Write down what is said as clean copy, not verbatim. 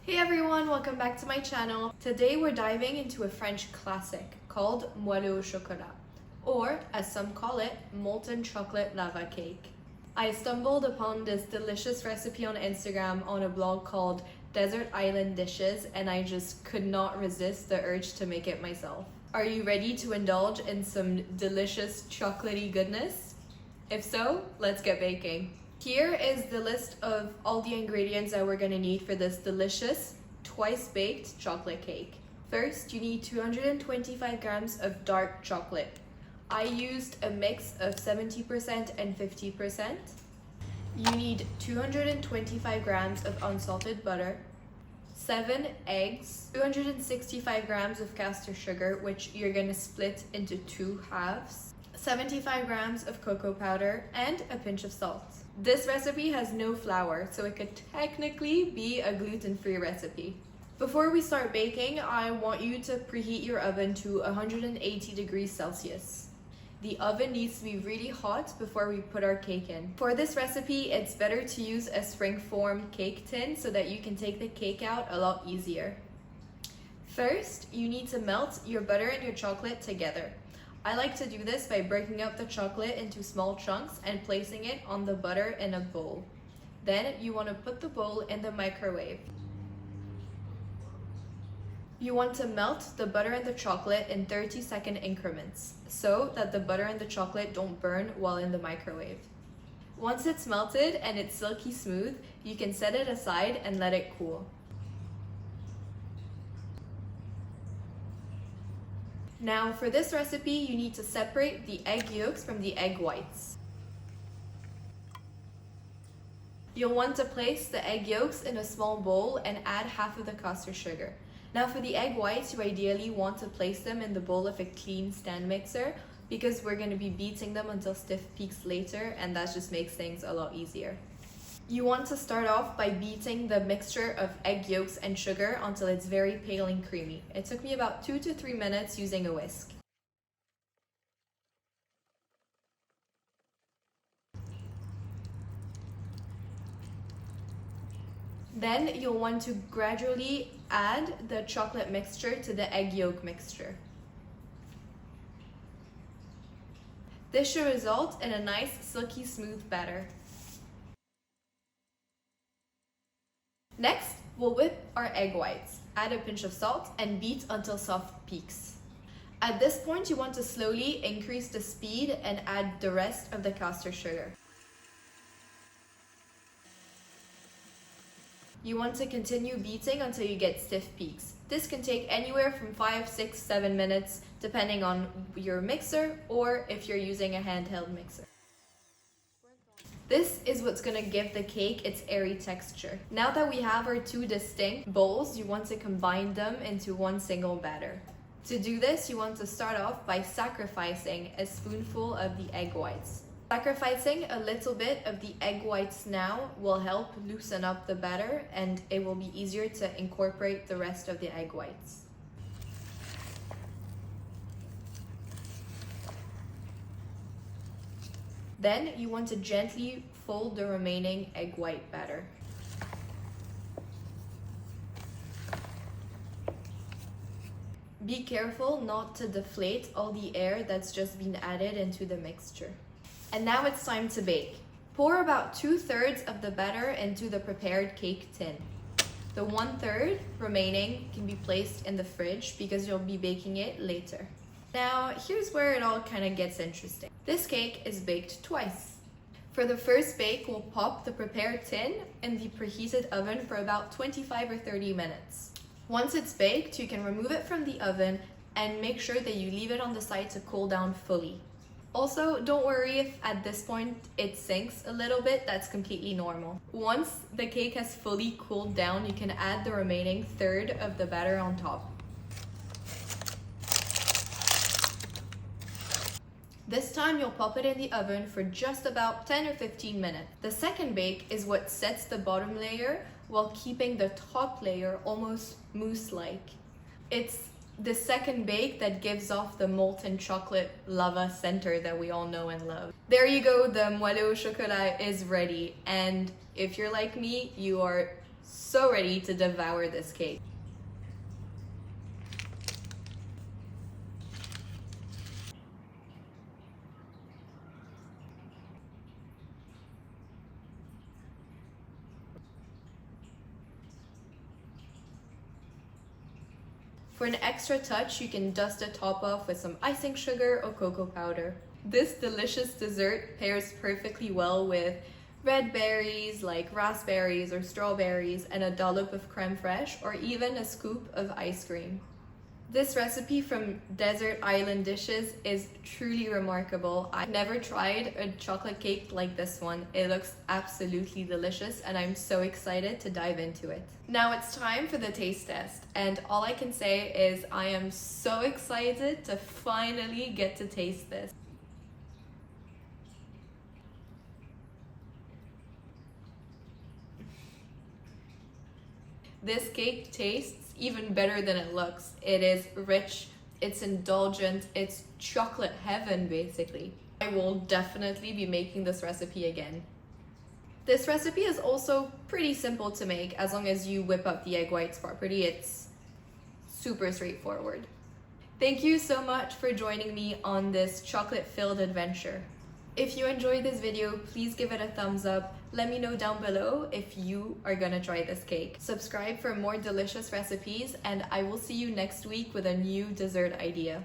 Hey everyone, welcome back to my channel. Today we're diving into a French classic called Moelleux au chocolat, or as some call it, molten chocolate lava cake. I stumbled upon this delicious recipe on Instagram on a blog called Desert Island Dishes, and I just could not resist the urge to make it myself. Are you ready to indulge in some delicious chocolatey goodness? If so, let's get baking. Here is the list of all the ingredients that we're gonna need for this delicious, twice-baked chocolate cake. First, you need 225 grams of dark chocolate. I used a mix of 70% and 50%. You need 225 grams of unsalted butter, 7 eggs, 265 grams of caster sugar, which you're gonna split into 2 halves, 75 grams of cocoa powder, and a pinch of salt. This recipe has no flour, so it could technically be a gluten-free recipe. Before we start baking, I want you to preheat your oven to 180 degrees Celsius. The oven needs to be really hot before we put our cake in. For this recipe, it's better to use a springform cake tin so that you can take the cake out a lot easier. First, you need to melt your butter and your chocolate together. I like to do this by breaking up the chocolate into small chunks and placing it on the butter in a bowl. Then you want to put the bowl in the microwave. You want to melt the butter and the chocolate in 30-second increments so that the butter and the chocolate don't burn while in the microwave. Once it's melted and it's silky smooth, you can set it aside and let it cool. Now for this recipe, you need to separate the egg yolks from the egg whites. You'll want to place the egg yolks in a small bowl and add half of the caster sugar. Now for the egg whites, you ideally want to place them in the bowl of a clean stand mixer because we're going to be beating them until stiff peaks later, and that just makes things a lot easier. You want to start off by beating the mixture of egg yolks and sugar until it's very pale and creamy. It took me about 2 to 3 minutes using a whisk. Then you'll want to gradually add the chocolate mixture to the egg yolk mixture. This should result in a nice silky smooth batter. Next, we'll whip our egg whites, add a pinch of salt, and beat until soft peaks. At this point, you want to slowly increase the speed and add the rest of the caster sugar. You want to continue beating until you get stiff peaks. This can take anywhere from 5, 6, 7 minutes, depending on your mixer or if you're using a handheld mixer. This is what's going to give the cake its airy texture. Now that we have our 2 distinct bowls, you want to combine them into one single batter. To do this, you want to start off by sacrificing a spoonful of the egg whites. Sacrificing a little bit of the egg whites now will help loosen up the batter, and it will be easier to incorporate the rest of the egg whites. Then you want to gently fold the remaining egg white batter. Be careful not to deflate all the air that's just been added into the mixture. And now it's time to bake. Pour about 2/3 of the batter into the prepared cake tin. The 1/3 remaining can be placed in the fridge because you'll be baking it later. Now, here's where it all kind of gets interesting. This cake is baked twice. For the first bake, we'll pop the prepared tin in the preheated oven for about 25 or 30 minutes. Once it's baked, you can remove it from the oven and make sure that you leave it on the side to cool down fully. Also, don't worry if at this point it sinks a little bit, that's completely normal. Once the cake has fully cooled down, you can add the remaining 1/3 of the batter on top. This time you'll pop it in the oven for just about 10 or 15 minutes. The second bake is what sets the bottom layer while keeping the top layer almost mousse-like. It's the second bake that gives off the molten chocolate lava center that we all know and love. There you go, the Moelleux au chocolat is ready, and if you're like me, you are so ready to devour this cake. For an extra touch, you can dust the top off with some icing sugar or cocoa powder. This delicious dessert pairs perfectly well with red berries like raspberries or strawberries and a dollop of creme fraiche or even a scoop of ice cream. This recipe from Desert Island Dishes is truly remarkable. I've never tried a chocolate cake like this one. It looks absolutely delicious and I'm so excited to dive into it. Now it's time for the taste test, and all I can say is I am so excited to finally get to taste this. This cake tastes even better than it looks. It is rich, it's indulgent, it's chocolate heaven basically. I will definitely be making this recipe again. This recipe is also pretty simple to make as long as you whip up the egg whites properly. It's super straightforward. Thank you so much for joining me on this chocolate-filled adventure. If you enjoyed this video, please give it a thumbs up. Let me know down below if you are gonna try this cake. Subscribe for more delicious recipes, and I will see you next week with a new dessert idea.